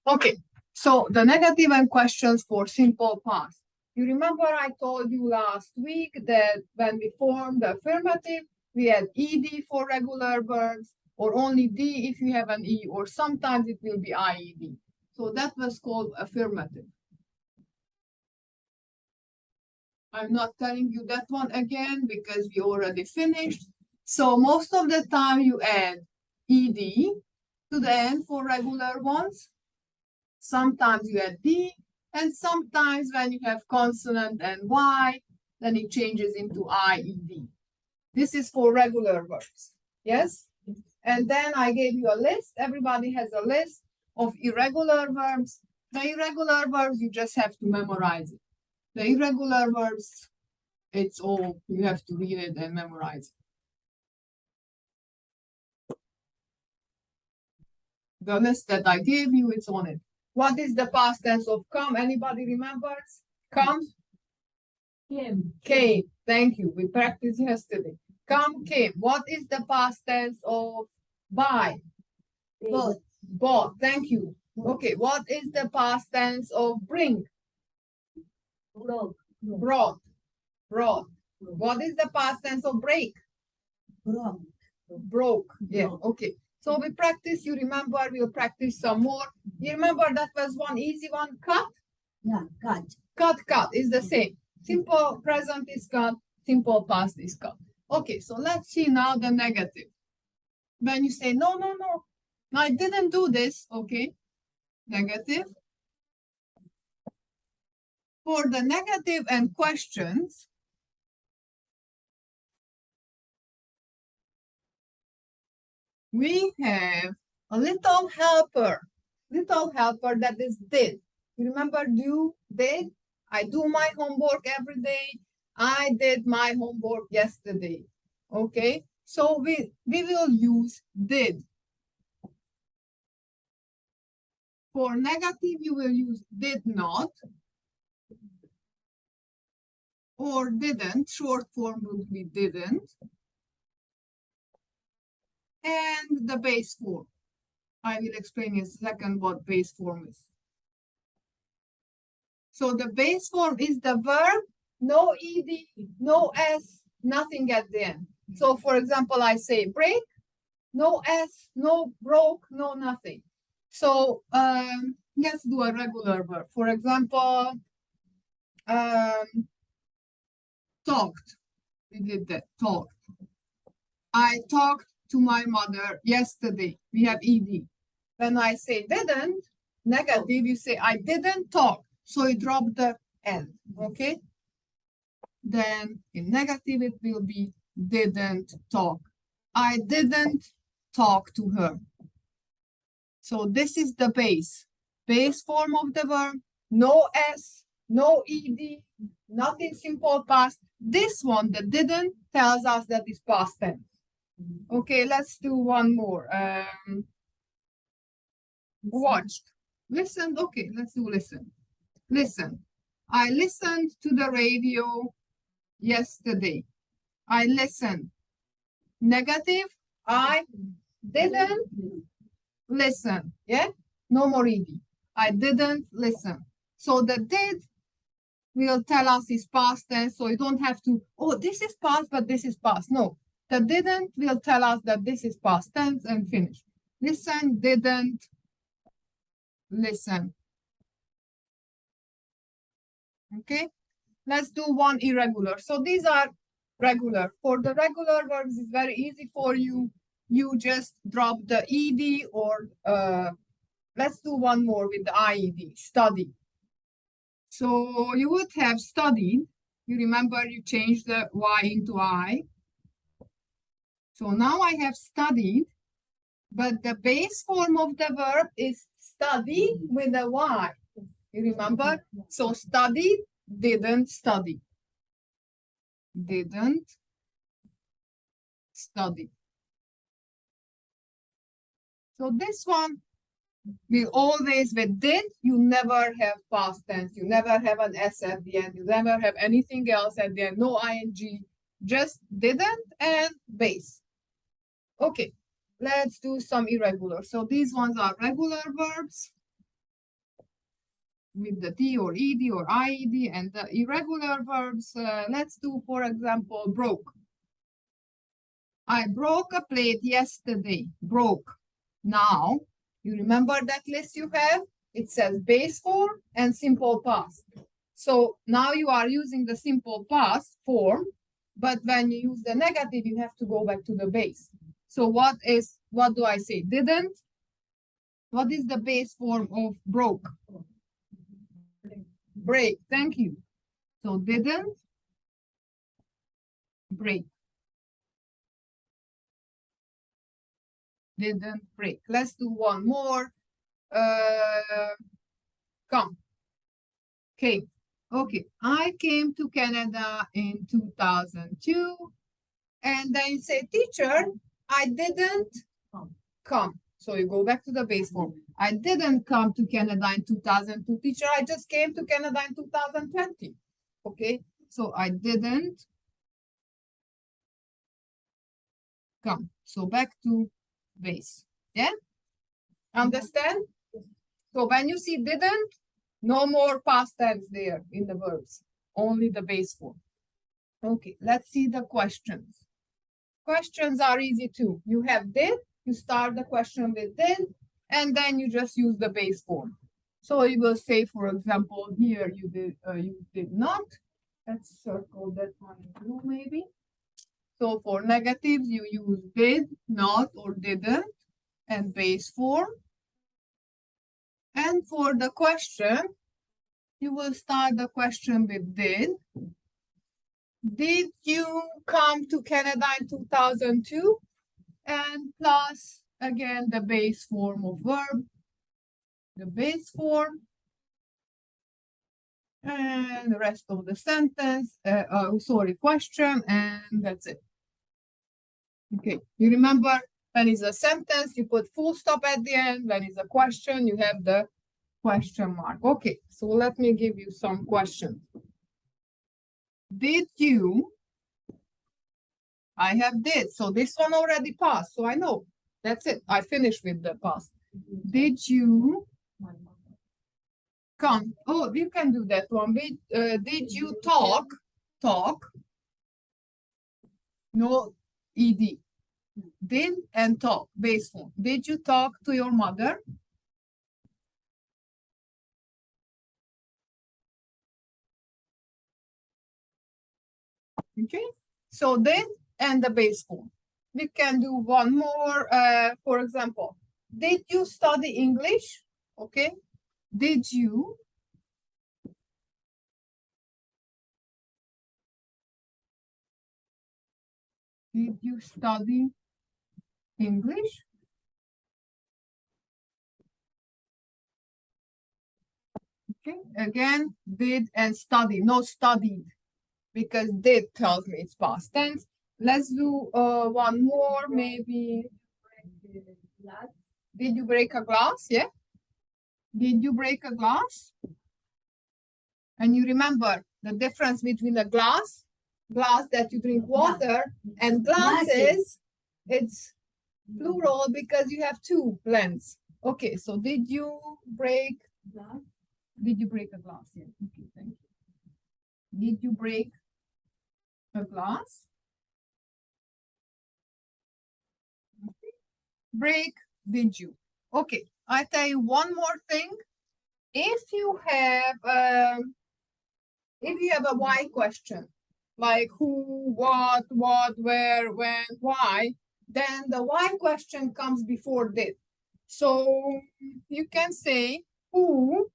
Okay, so the negative and questions for simple past. You remember I told you last week that when we formed the affirmative, we had ed for regular verbs, or only d if you have an e, or sometimes it will be ied. So that was called affirmative. I'm not telling you that one again because we already finished. So most of the time you add ed to the end for regular ones. Sometimes you add d, and sometimes when you have consonant and y, then it changes into ied. This is for regular verbs. Yes? And then I gave you a list. Everybody has a list of irregular verbs. The irregular verbs, you just have to memorize it. The irregular verbs, it's all, you have to read it and memorize it. The list that I gave you, it's on it. What is the past tense of come? Anybody remembers? Come? Came. Thank you. We practiced yesterday. Come, came. What is the past tense of buy? Bought. Thank you. Okay. What is the past tense of bring? Brought. What is the past tense of break? Broke. Yeah. Okay. So we practice. You remember? We'll practice some more. You remember that was one easy one. Cut. Yeah, cut. Cut is the same. Simple present is cut. Simple past is cut. Okay. So let's see now the negative. When you say no, I didn't do this. Okay. Negative. For the negative and questions, we have a little helper that is did. You remember do, did? I do my homework every day. I did my homework yesterday. Okay, so we will use did. For negative, you will use did not or didn't. Short form would be didn't. And the base form. I will explain in a second what base form is. So the base form is the verb, no ed, no s, nothing at the end. So for example, I say break, no s, no broke, no nothing. So let's do a regular verb. For example, talked. We did that, talked. I talked to my mother yesterday. We have ed. When I say didn't, negative, you say I didn't talk. So you drop the N, okay? Then in negative, it will be didn't talk. I didn't talk to her. So this is the base form of the verb. No S, no ED, nothing simple past. This one, the didn't, tells us that it's past tense. Okay, let's do one more. Watched. Listened. Okay, let's do listen. Listen. I listened to the radio yesterday. I listened. Negative. I didn't listen. Yeah? No more ED. I didn't listen. So the did will tell us is past tense. So you don't have to, oh, this is past, but this is past. No. The didn't will tell us that this is past tense and finish. Listen, didn't, listen. Okay, let's do one irregular. So these are regular. For the regular verbs, it's very easy for you. You just drop the ed or let's do one more with the ied, study. So you would have studied. You remember you changed the y into I. So now I have studied, but the base form of the verb is study with a y. You remember? So studied, didn't study. Didn't study. So this one will always with did, you never have past tense. You never have an S at the end. You never have anything else at the end. No ing, just didn't and base. Okay, let's do some irregular. So these ones are regular verbs. with the T or ED or IED, and the irregular verbs, let's do, for example, broke. I broke a plate yesterday. Broke. Now, you remember that list you have? It says base form and simple past. So now you are using the simple past form, but when you use the negative, you have to go back to the base. So what do I say? Didn't? What is the base form of broke? Break. Thank you. So didn't break. Didn't break. Let's do one more. Come. Came. Okay. I came to Canada in 2002. And then you say, teacher, I didn't come. So you go back to the base form. I didn't come to Canada in 2002. Teacher, I just came to Canada in 2020. Okay. So I didn't come. So back to base. Yeah? Understand? So when you see didn't, no more past tense there in the verbs. Only the base form. Okay, let's see the questions. Questions are easy too. You have did, you start the question with did, and then you just use the base form. So you will say, for example, here you did not. Let's circle that one in blue maybe. So for negatives, you use did, not, or didn't, and base form. And for the question, you will start the question with did. Did you come to Canada in 2002? And plus, again, the base form of verb, the base form, and the rest of the sentence, question, and that's it. Okay, you remember when it's a sentence, you put full stop at the end. When it's a question, you have the question mark. Okay, so let me give you some questions. Did you? I have did. So this one already passed. So I know. That's it. I finished with the past. Did you come? Oh, you can do that one. Did you talk? Talk. No ed. Did and talk. Base form. Did you talk to your mother? Okay. So did and the base form. We can do one more. For example, did you study English? Okay. Did you? Did you study English? Okay. Again, did and study. No studied, because did tells me it's past tense. Let's do one more, maybe. Did you break a glass? Yeah. Did you break a glass? And you remember the difference between a glass that you drink water, and glasses, it's plural because you have two blends. Okay, so did you break glass? Did you break a glass? Yeah. Okay, thank you. Did you break a glass? Okay. Break, did you? Okay, I tell you one more thing. If you have a why question, like who, what, where, when, why, then the why question comes before did. So you can say who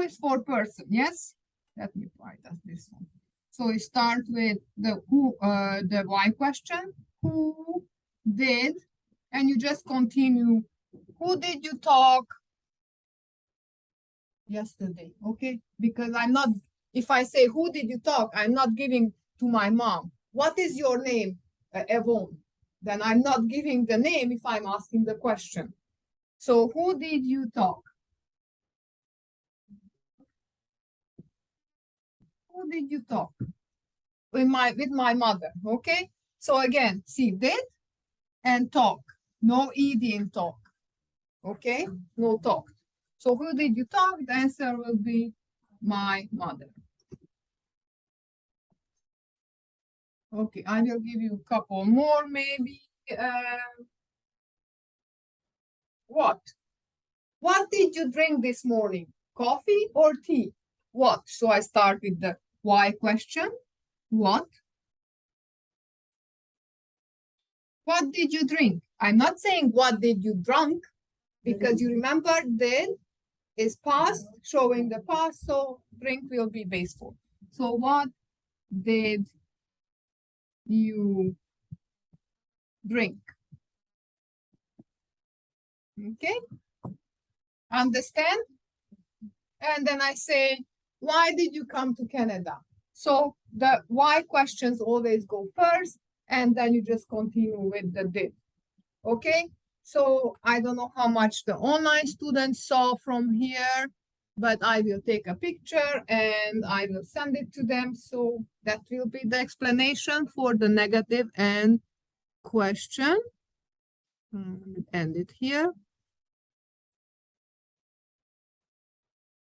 is for person, yes? Let me write this one. So we start with the who, the why question, who did, and you just continue. Who did you talk yesterday? Okay, because I'm not, if I say who did you talk, I'm not giving to my mom. What is your name, Yvonne? Then I'm not giving the name if I'm asking the question. So who did you talk? Who did you talk? With my mother, okay? So again, see, did and talk. No ed in talk. Okay? No talk. So who did you talk? The answer will be my mother. Okay, I will give you a couple more maybe. What? What did you drink this morning? Coffee or tea? What? So I start with the why question. What? What did you drink? I'm not saying what did you drink, because you remember did is past, showing the past, so drink will be base form. So what did you drink? Okay, understand? And then I say, why did you come to Canada? So the why questions always go first, and then you just continue with the did. Okay, so I don't know how much the online students saw from here, but I will take a picture and I will send it to them. So that will be the explanation for the negative and question. End it here.